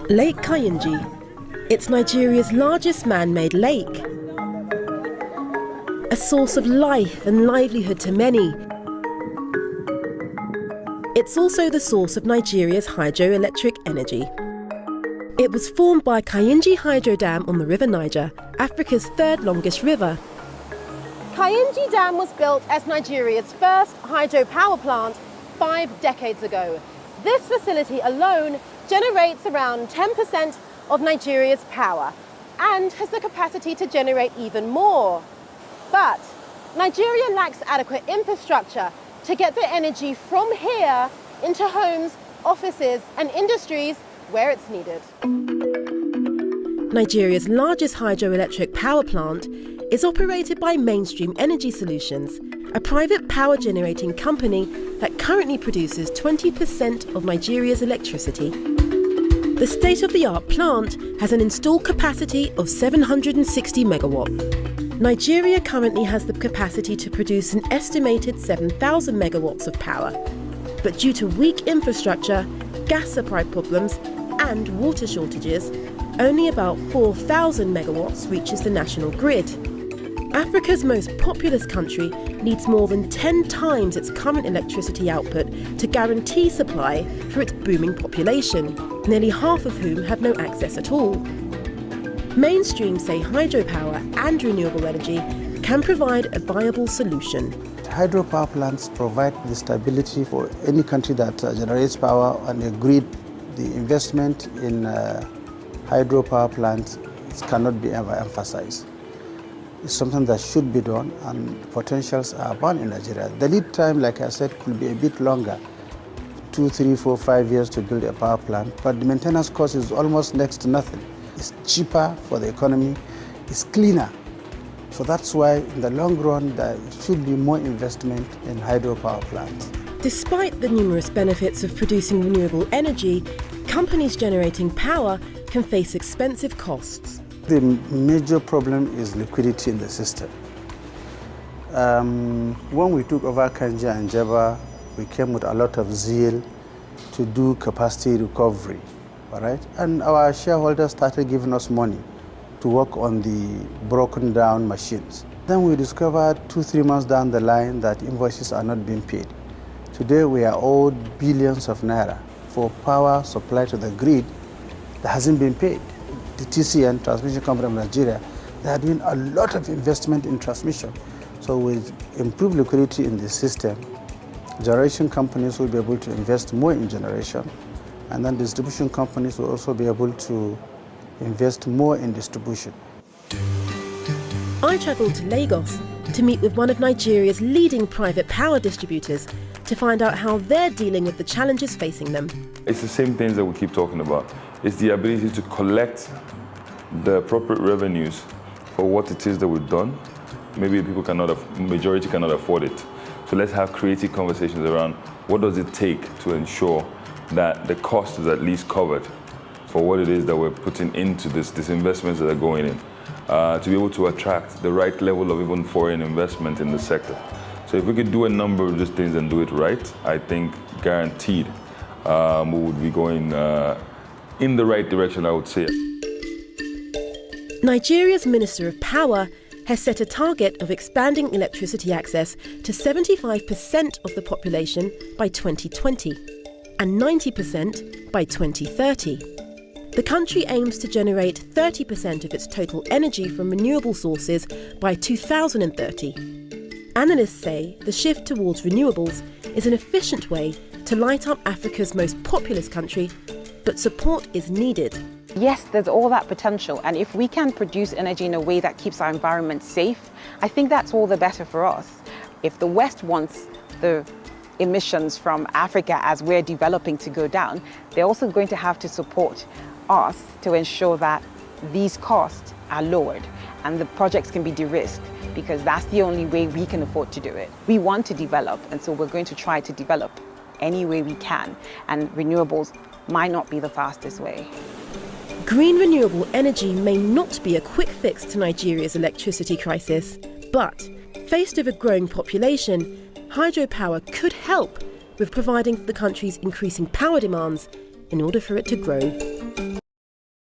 Lake Kainji. It's Nigeria's largest man-made lake. A source of life and livelihood to many. It's also the source of Nigeria's hydroelectric energy. It was formed by Kainji Hydro Dam on the River Niger, Africa's third longest river. Kainji Dam was built as Nigeria's first hydropower plant 5 decades ago. This facility alone generates around 10% of Nigeria's power and has the capacity to generate even more. But Nigeria lacks adequate infrastructure to get the energy from here into homes, offices and industries where it's needed. Nigeria's largest hydroelectric power plant is operated by Mainstream Energy Solutions, a private power generating company that currently produces 20% of Nigeria's electricity. The state-of-the-art plant has an installed capacity of 760 megawatt. Nigeria currently has the capacity to produce an estimated 7,000 megawatts of power. But due to weak infrastructure, gas supply problems and water shortages, only about 4,000 megawatts reaches the national grid. Africa's most populous country needs more than 10 times its current electricity output to guarantee supply for its booming population, nearly half of whom have no access at all. Mainstream say hydropower and renewable energy can provide a viable solution. Hydropower plants provide the stability for any country that generates power on a grid. The investment in hydropower plants cannot be ever emphasized. It's something that should be done, and potentials are abound in Nigeria. The lead time, like I said, could be a bit longer, 2, 3, 4, 5 years to build a power plant, but the maintenance cost is almost next to nothing. It's cheaper for the economy, it's cleaner. So that's why in the long run there should be more investment in hydropower plants. Despite the numerous benefits of producing renewable energy, companies generating power can face expensive costs. The major problem is liquidity in the system. When we took over Kainji and Jeba, we came with a lot of zeal to do capacity recovery, all right? And our shareholders started giving us money to work on the broken down machines. Then we discovered 2-3 months down the line that invoices are not being paid. Today we are owed billions of naira for power supply to the grid that hasn't been paid. The TCN, Transmission Company of Nigeria, they are doing a lot of investment in transmission. So with improved liquidity in the system, generation companies will be able to invest more in generation, and then distribution companies will also be able to invest more in distribution. I travelled to Lagos to meet with one of Nigeria's leading private power distributors to find out how they're dealing with the challenges facing them. It's the same things that we keep talking about. It's the ability to collect the appropriate revenues for what it is that we've done. Maybe people majority cannot afford it. So let's have creative conversations around what does it take to ensure that the cost is at least covered for what it is that we're putting into these investments that are going in, to be able to attract the right level of even foreign investment in the sector. So if we could do a number of these things and do it right, I think guaranteed we would be going in the right direction, I would say. Nigeria's Minister of Power has set a target of expanding electricity access to 75% of the population by 2020 and 90% by 2030. The country aims to generate 30% of its total energy from renewable sources by 2030. Analysts say the shift towards renewables is an efficient way to light up Africa's most populous country, but support is needed. Yes, there's all that potential, and if we can produce energy in a way that keeps our environment safe, I think that's all the better for us. If the West wants the emissions from Africa as we're developing to go down, they're also going to have to support us to ensure that these costs are lowered and the projects can be de-risked, because that's the only way we can afford to do it. We want to develop, and so we're going to try to develop any way we can, and renewables might not be the fastest way. Green renewable energy may not be a quick fix to Nigeria's electricity crisis, but faced with a growing population, hydropower could help with providing for the country's increasing power demands in order for it to grow.